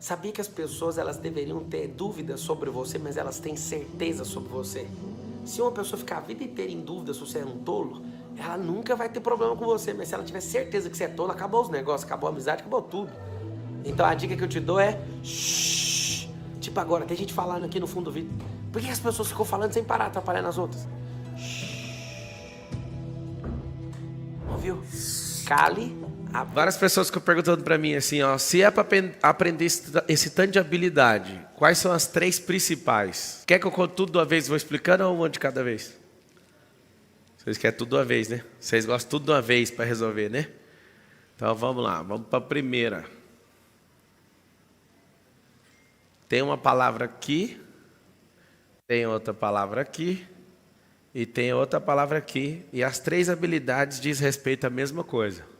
Sabia que as pessoas elas deveriam ter dúvidas sobre você, mas elas têm certeza sobre você? Se uma pessoa ficar a vida inteira em dúvida se você é um tolo, ela nunca vai ter problema com você, mas se ela tiver certeza que você é tolo, acabou os negócios, acabou a amizade, acabou tudo. Então a dica que eu te dou é shhh. Tipo agora, tem gente falando aqui no fundo do vídeo. Por que as pessoas ficam falando sem parar, atrapalhando as outras? Ouviu? Cale. Várias pessoas ficam perguntando pra mim assim, ó, se é pra aprender esse tanto de habilidade, quais são as 3 principais? Quer que eu conte tudo de uma vez e vou explicando ou uma de cada vez? Vocês querem tudo de uma vez, né? Vocês gostam tudo de uma vez para resolver, né? Então vamos lá, vamos para a primeira. Tem uma palavra aqui, tem outra palavra aqui e tem outra palavra aqui. E as 3 habilidades diz respeito à mesma coisa.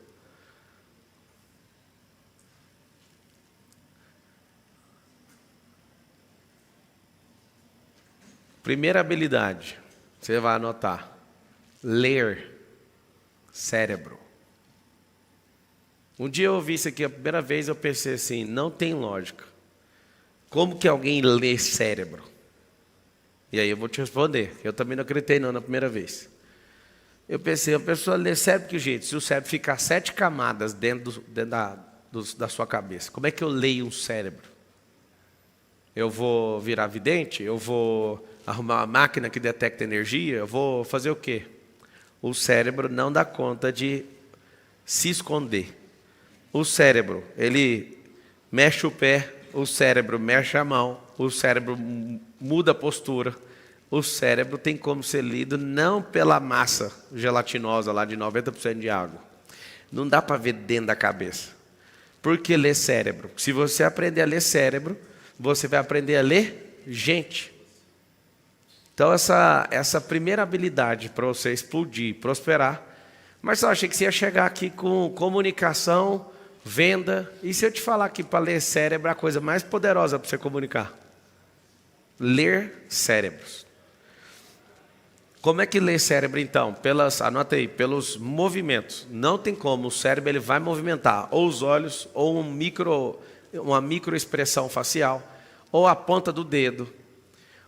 Primeira habilidade, você vai anotar. Ler. Cérebro. Um dia eu ouvi isso aqui a primeira vez, eu pensei assim, não tem lógica. Como que alguém lê cérebro? E aí eu vou te responder. Eu também não acreditei não na primeira vez. Eu pensei, a pessoa lê cérebro que jeito? Se o cérebro ficar 7 camadas dentro da sua cabeça, como é que eu leio um cérebro? Eu vou virar vidente? Eu vou arrumar uma máquina que detecta energia? Eu vou fazer o quê? O cérebro não dá conta de se esconder. O cérebro, ele mexe o pé, o cérebro mexe a mão, o cérebro muda a postura. O cérebro tem como ser lido não pela massa gelatinosa lá de 90% de água. Não dá para ver dentro da cabeça. Por que ler cérebro? Se você aprender a ler cérebro, você vai aprender a ler gente. Então essa primeira habilidade para você explodir, prosperar. Mas eu achei que você ia chegar aqui com comunicação, venda. E se eu te falar que para ler cérebro é a coisa mais poderosa para você comunicar? Ler cérebros. Como é que lê cérebro então? Anota aí, pelos movimentos. Não tem como, o cérebro ele vai movimentar ou os olhos, ou uma microexpressão facial, ou a ponta do dedo,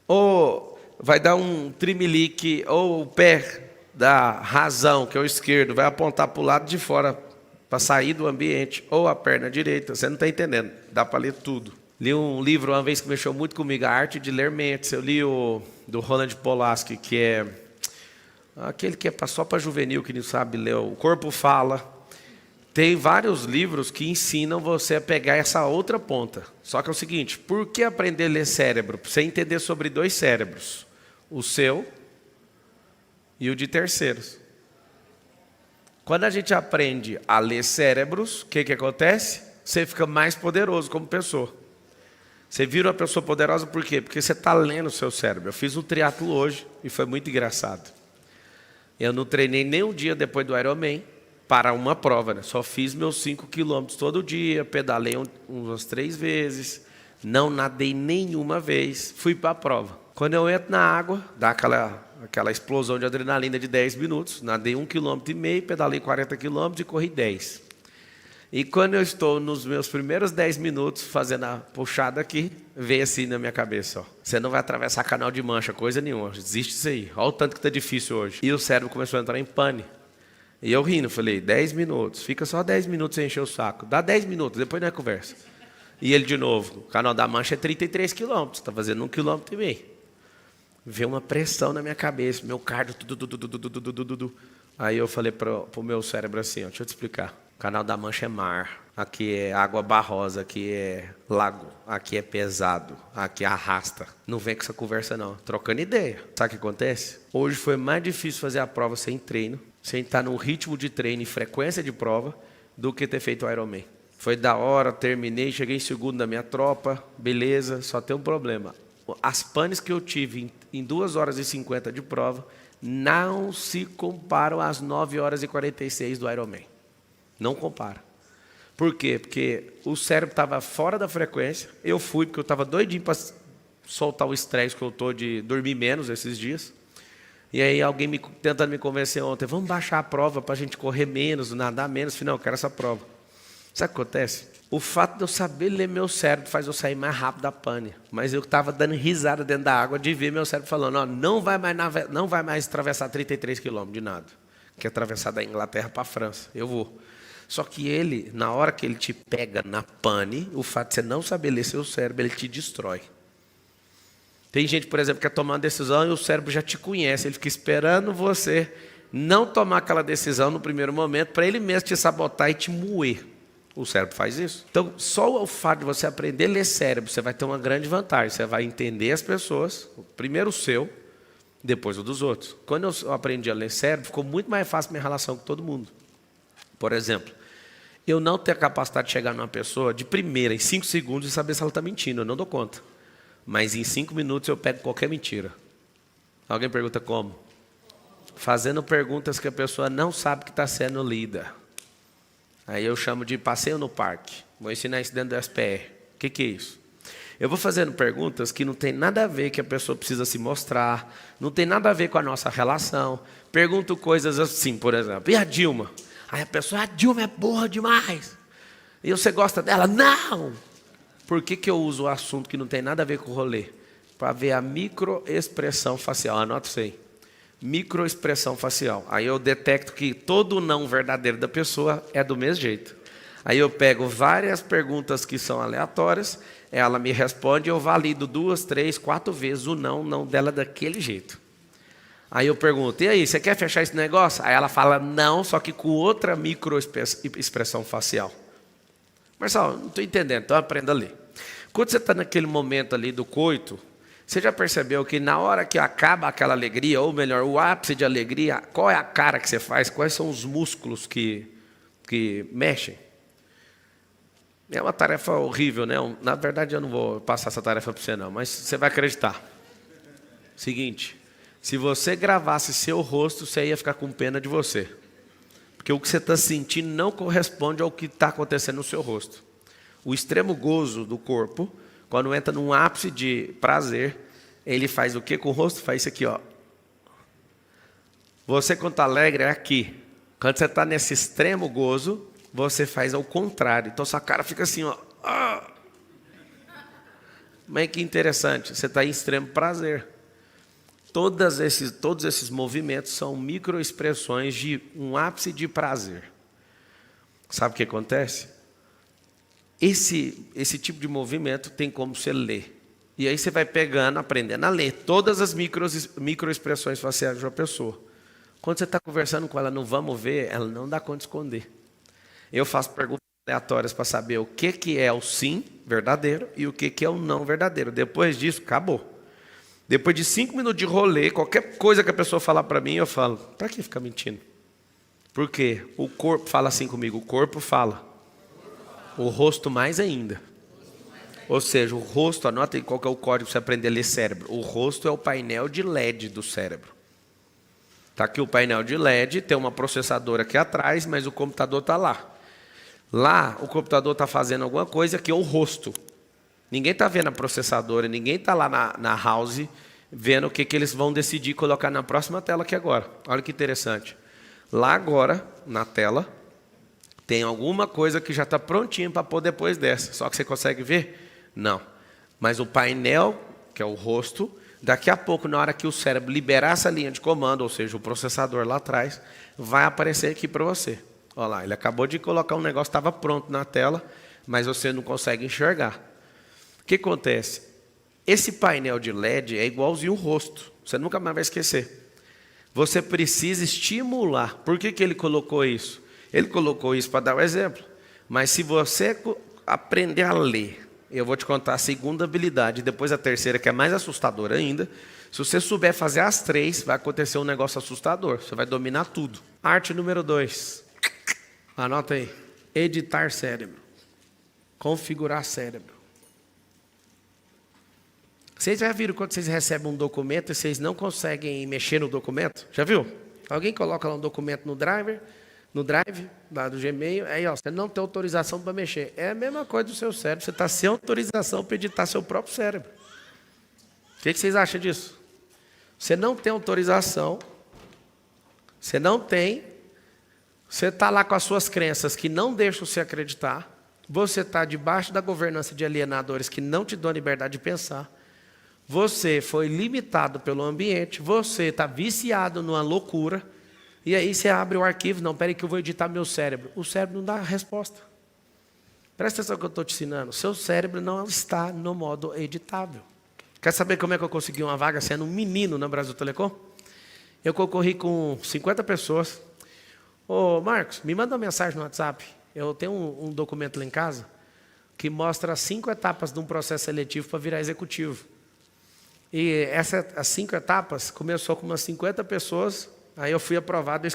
ou vai dar um trimelique, ou o pé da razão, que é o esquerdo, vai apontar para o lado de fora, para sair do ambiente, ou a perna direita. Você não está entendendo, dá para ler tudo. Li um livro uma vez que mexeu muito comigo, A Arte de Ler Mentes. Eu li o do Roland Polaski, que é aquele que é só para juvenil, que não sabe ler. O Corpo Fala. Tem vários livros que ensinam você a pegar essa outra ponta. Só que é o seguinte, por que aprender a ler cérebro? Para você entender sobre 2 cérebros. O seu e o de terceiros. Quando a gente aprende a ler cérebros, o que acontece? Você fica mais poderoso como pessoa. Você vira uma pessoa poderosa por quê? Porque você está lendo o seu cérebro. Eu fiz um triatlo hoje e foi muito engraçado. Eu não treinei nem um dia depois do Ironman para uma prova, né? Só fiz meus 5 quilômetros todo dia, pedalei umas 3 vezes, não nadei nenhuma vez, fui para a prova. Quando eu entro na água, dá aquela explosão de adrenalina de 10 minutos, nadei 1,5 km, pedalei 40 km e corri 10. E quando eu estou nos meus primeiros 10 minutos fazendo a puxada aqui, veio assim na minha cabeça, ó. Você não vai atravessar Canal de Mancha, coisa nenhuma, desiste disso aí. Olha o tanto que está difícil hoje. E o cérebro começou a entrar em pane. E eu rindo, falei, 10 minutos, fica só 10 minutos sem encher o saco. Dá 10 minutos, depois nós conversa. E ele de novo, o Canal da Mancha é 33 quilômetros, está fazendo 1,5 km. Veio uma pressão na minha cabeça, meu cardio, tudo. Aí eu falei para o meu cérebro assim, ó, deixa eu te explicar. O Canal da Mancha é mar, aqui é água barrosa, aqui é lago, aqui é pesado, aqui arrasta. Não vem com essa conversa não, trocando ideia. Sabe o que acontece? Hoje foi mais difícil fazer a prova sem treino, sem estar num ritmo de treino e frequência de prova, do que ter feito o Ironman. Foi da hora, terminei, cheguei em segundo na minha tropa, beleza, só tem um problema. As panes que eu tive em 2 horas e 50 de prova não se comparam às 9 horas e 46 do Ironman. Não compara. Por quê? Porque o cérebro estava fora da frequência. Eu fui porque eu estava doidinho para soltar o estresse que eu estou de dormir menos esses dias. E aí alguém tentando me convencer ontem, vamos baixar a prova para a gente correr menos, nadar menos. Falei, não, eu quero essa prova. Sabe o que acontece? O fato de eu saber ler meu cérebro faz eu sair mais rápido da pane. Mas eu estava dando risada dentro da água de ver meu cérebro falando, ó, não vai mais atravessar 33 quilômetros de nada. Que é atravessar da Inglaterra para a França. Eu vou. Só que ele, na hora que ele te pega na pane, o fato de você não saber ler seu cérebro, ele te destrói. Tem gente, por exemplo, que quer tomar uma decisão e o cérebro já te conhece. Ele fica esperando você não tomar aquela decisão no primeiro momento para ele mesmo te sabotar e te moer. O cérebro faz isso. Então, só o fato de você aprender a ler cérebro, você vai ter uma grande vantagem. Você vai entender as pessoas, primeiro o seu, depois o dos outros. Quando eu aprendi a ler cérebro, ficou muito mais fácil minha relação com todo mundo. Por exemplo, eu não tenho a capacidade de chegar numa pessoa de primeira, em 5 segundos, e saber se ela está mentindo. Eu não dou conta. Mas em 5 minutos eu pego qualquer mentira. Alguém pergunta como? Fazendo perguntas que a pessoa não sabe que está sendo lida. Aí eu chamo de passeio no parque. Vou ensinar isso dentro do SPR. O que é isso? Eu vou fazendo perguntas que não tem nada a ver que a pessoa precisa se mostrar, não tem nada a ver com a nossa relação. Pergunto coisas assim, por exemplo, e a Dilma? Aí a pessoa, a Dilma é burra demais. E você gosta dela? Não! Por que eu uso o assunto que não tem nada a ver com o rolê? Para ver a microexpressão facial. Anota isso aí. Microexpressão facial. Aí eu detecto que todo não verdadeiro da pessoa é do mesmo jeito. Aí eu pego várias perguntas que são aleatórias, ela me responde, eu valido 2, 3, 4 vezes o não dela daquele jeito. Aí eu pergunto, e aí, você quer fechar esse negócio? Aí ela fala não, só que com outra microexpressão facial. Marcelo, não estou entendendo, então aprenda a ler. Quando você está naquele momento ali do coito, você já percebeu que na hora que acaba aquela alegria, ou melhor, o ápice de alegria, qual é a cara que você faz? Quais são os músculos que mexem? É uma tarefa horrível, né? Na verdade, eu não vou passar essa tarefa para você não, mas você vai acreditar. Seguinte, se você gravasse seu rosto, você ia ficar com pena de você. Porque o que você está sentindo não corresponde ao que está acontecendo no seu rosto. O extremo gozo do corpo, quando entra num ápice de prazer, ele faz o que com o rosto? Faz isso aqui, ó. Você, quando está alegre, é aqui. Quando você está nesse extremo gozo, você faz ao contrário. Então, sua cara fica assim, ó. Mas que interessante, você está em extremo prazer. Todos esses movimentos são microexpressões de um ápice de prazer. Sabe o que acontece? Esse tipo de movimento tem como você ler. E aí você vai pegando, aprendendo a ler todas as microexpressões faciais de uma pessoa. Quando você está conversando com ela no vamos ver, ela não dá conta de esconder. Eu faço perguntas aleatórias para saber o que é o sim verdadeiro e o que é o não verdadeiro. Depois disso, acabou. Depois de 5 minutos de rolê, qualquer coisa que a pessoa falar para mim, eu falo, para que ficar mentindo? Por quê? O corpo fala assim comigo, o corpo fala. O rosto mais ainda. Ou seja, o rosto, anota aí qual que é o código para você aprender a ler cérebro. O rosto é o painel de LED do cérebro. Está aqui o painel de LED, tem uma processadora aqui atrás, mas o computador está lá. Lá, o computador está fazendo alguma coisa que é o rosto. Ninguém está vendo a processadora, ninguém está lá na house vendo o que eles vão decidir colocar na próxima tela aqui agora. Olha que interessante. Lá agora, na tela, tem alguma coisa que já está prontinha para pôr depois dessa. Só que você consegue ver? Não. Mas o painel, que é o rosto, daqui a pouco, na hora que o cérebro liberar essa linha de comando, ou seja, o processador lá atrás, vai aparecer aqui para você. Olha lá, ele acabou de colocar um negócio que estava pronto na tela, mas você não consegue enxergar. O que acontece? Esse painel de LED é igualzinho o rosto. Você nunca mais vai esquecer. Você precisa estimular. Por que ele colocou isso? Ele colocou isso para dar um exemplo. Mas se você aprender a ler, eu vou te contar a segunda habilidade, depois a terceira, que é mais assustadora ainda. Se você souber fazer as 3, vai acontecer um negócio assustador. Você vai dominar tudo. Arte número 2. Anota aí. Editar cérebro. Configurar cérebro. Vocês já viram quando vocês recebem um documento e vocês não conseguem mexer no documento? Já viu? Alguém coloca lá um documento no drive, lá do Gmail, aí ó, você não tem autorização para mexer. É a mesma coisa do seu cérebro, você está sem autorização para editar seu próprio cérebro. O que vocês acham disso? Você não tem autorização, você está lá com as suas crenças que não deixam você acreditar, Você está debaixo da governança de alienadores que não te dão liberdade de pensar. Você foi limitado pelo ambiente. Você está viciado numa loucura. E aí você abre o arquivo. Não, peraí que eu vou editar meu cérebro. O cérebro não dá a resposta. Presta atenção no que eu estou te ensinando. Seu cérebro não está no modo editável. Quer saber como é que eu consegui uma vaga sendo um menino na Brasil Telecom? Eu concorri com 50 pessoas. Ô, Marcos, me manda uma mensagem no WhatsApp. Eu tenho um documento lá em casa que mostra as 5 etapas de um processo seletivo para virar executivo. E as 5 etapas começou com umas 50 pessoas. Aí eu fui aprovado,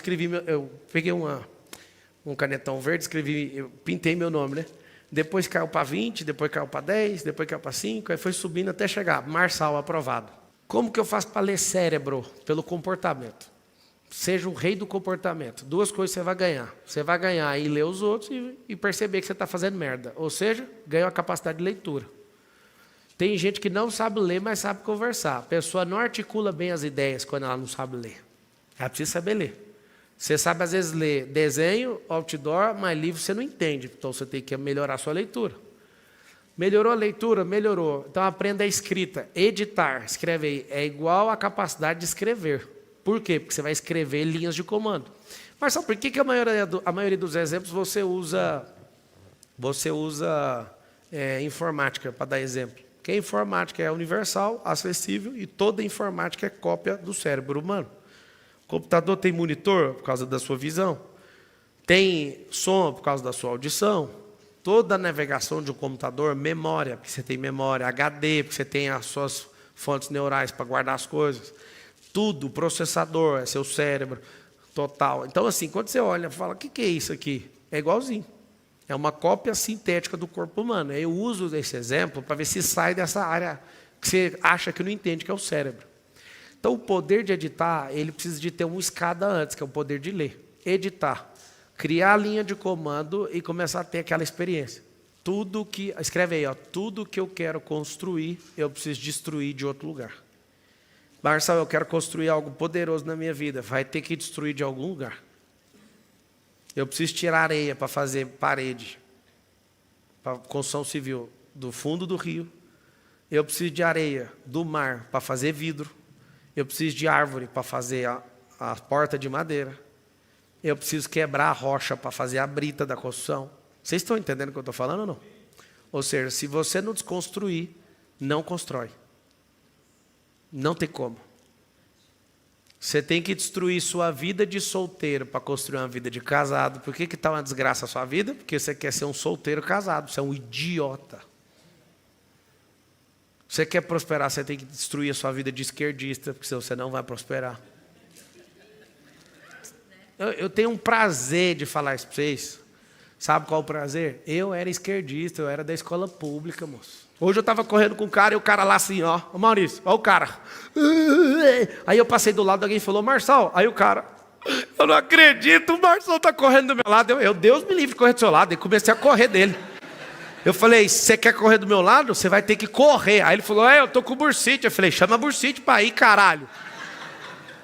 eu peguei um canetão verde, eu pintei meu nome, né? Depois caiu para 20, depois caiu para 10, depois caiu para 5, aí foi subindo até chegar. Marçal, aprovado. Como que eu faço para ler cérebro? Pelo comportamento. Seja o rei do comportamento. 2 coisas você vai ganhar. Você vai ganhar em ler os outros e perceber que você está fazendo merda. Ou seja, ganha a capacidade de leitura. Tem gente que não sabe ler, mas sabe conversar. A pessoa não articula bem as ideias quando ela não sabe ler. Ela precisa saber ler. Você sabe, às vezes, ler desenho, outdoor, mas livro você não entende. Então, você tem que melhorar a sua leitura. Melhorou a leitura? Melhorou. Então, aprenda a escrita. Editar, escreve aí, é igual à capacidade de escrever. Por quê? Porque você vai escrever linhas de comando. Mas sabe por que a maioria dos exemplos você usa informática, para dar exemplo? Porque a informática é universal, acessível, e toda informática é cópia do cérebro humano. O computador tem monitor por causa da sua visão, tem som por causa da sua audição. Toda a navegação de um computador, memória, porque você tem memória, HD, porque você tem as suas fontes neurais para guardar as coisas. Tudo, processador, é seu cérebro total. Então, assim, quando você olha e fala, o que é isso aqui? É igualzinho. É uma cópia sintética do corpo humano. Eu uso esse exemplo para ver se sai dessa área que você acha que não entende, que é o cérebro. Então, o poder de editar, ele precisa de ter uma escada antes, que é o poder de ler. Editar. Criar a linha de comando e começar a ter aquela experiência. Escreve aí, tudo que eu quero construir, eu preciso destruir de outro lugar. Marcelo, eu quero construir algo poderoso na minha vida. Vai ter que destruir de algum lugar. Eu preciso tirar areia para fazer parede, para construção civil, do fundo do rio. Eu preciso de areia do mar para fazer vidro. Eu preciso de árvore para fazer a porta de madeira. Eu preciso quebrar a rocha para fazer a brita da construção. Vocês estão entendendo o que eu estou falando ou não? Ou seja, se você não desconstruir, não constrói. Não tem como. Você tem que destruir sua vida de solteiro para construir uma vida de casado. Por que está uma desgraça a sua vida? Porque você quer ser um solteiro casado. Você é um idiota. Você quer prosperar, você tem que destruir a sua vida de esquerdista, porque senão você não vai prosperar. Eu tenho um prazer de falar isso para vocês. Sabe qual é o prazer? Eu era esquerdista, eu era da escola pública, moço. Hoje eu estava correndo com um cara e o cara lá assim, ó Maurício, ó o cara. Aí eu passei do lado, alguém falou, Marçal. Aí o cara, eu não acredito, o Marçal está correndo do meu lado. Deus me livre de correr do seu lado. E comecei a correr dele. Eu falei, você quer correr do meu lado? Você vai ter que correr. Aí ele falou, eu tô com bursite. Eu falei, chama bursite para ir, caralho.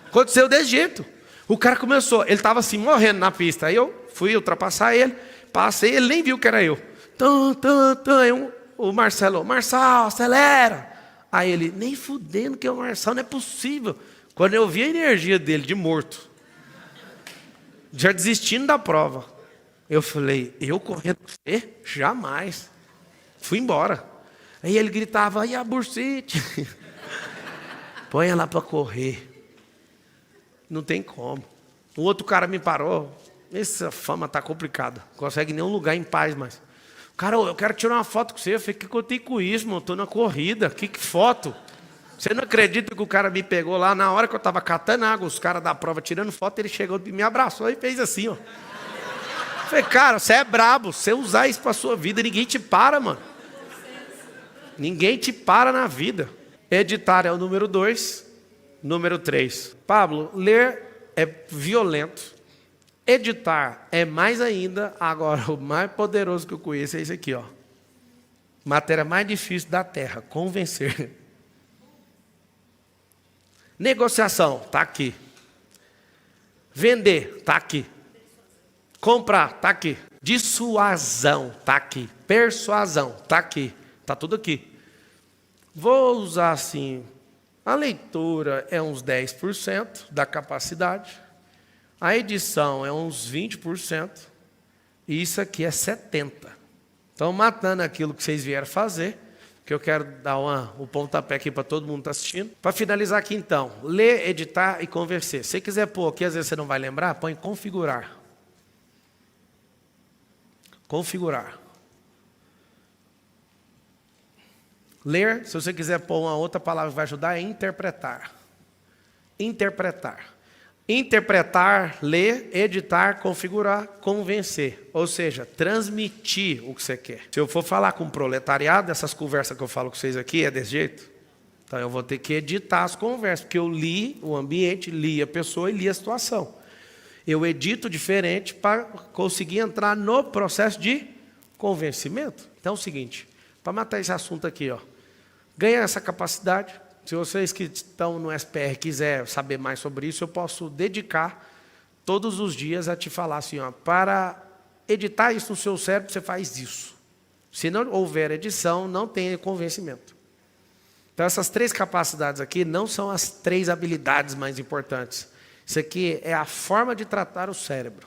Aconteceu desse jeito. O cara começou, ele estava assim, morrendo na pista. Aí eu fui ultrapassar ele, passei, ele nem viu que era eu. Aí o Marcelo, Marçal, acelera. Aí ele, nem fudendo que é o Marçal, não é possível. Quando eu vi a energia dele de morto, já desistindo da prova, eu falei, eu correndo com você? Jamais. Fui embora. Aí ele gritava, e a bursite? Põe ela para correr. Não tem como. O outro cara me parou. Essa fama está complicada. Não consegue nenhum lugar em paz mais. Cara, eu quero tirar uma foto com você. Eu falei, o que eu tenho com isso, mano? Estou na corrida. Que foto? Você não acredita que o cara me pegou lá na hora que eu estava catando água, os caras da prova tirando foto, ele chegou e me abraçou e fez assim, ó. Eu falei, cara, você é brabo. Você usar isso para a sua vida, ninguém te para, mano. Ninguém te para na vida. Editar é o número 2. Número 3. Pablo, ler é violento. Editar é mais ainda. Agora, o mais poderoso que eu conheço é esse aqui, ó. Matéria mais difícil da terra, convencer. Negociação, está aqui. Vender, está aqui. Comprar, está aqui. Dissuasão, está aqui. Persuasão, está aqui. Está tudo aqui. Vou usar assim, a leitura é uns 10% da capacidade, a edição é uns 20%, e isso aqui é 70%. Então, matando aquilo que vocês vieram fazer, que eu quero dar o pontapé aqui para todo mundo que está assistindo. Para finalizar aqui então, ler, editar e conversar. Se você quiser pôr aqui, às vezes você não vai lembrar, põe configurar. Configurar. Ler, se você quiser pôr uma outra palavra que vai ajudar, é interpretar. Interpretar. Interpretar, ler, editar, configurar, convencer. Ou seja, transmitir o que você quer. Se eu for falar com o proletariado, essas conversas que eu falo com vocês aqui é desse jeito. Então eu vou ter que editar as conversas, porque eu li o ambiente, li a pessoa e li a situação. Eu edito diferente para conseguir entrar no processo de convencimento. Então é o seguinte, para matar esse assunto aqui, ganha essa capacidade. Se vocês que estão no SPR quiser saber mais sobre isso, eu posso dedicar todos os dias a te falar assim, para editar isso no seu cérebro, você faz isso. Se não houver edição, não tem convencimento. Então, essas 3 capacidades aqui não são as 3 habilidades mais importantes. Isso aqui é a forma de tratar o cérebro.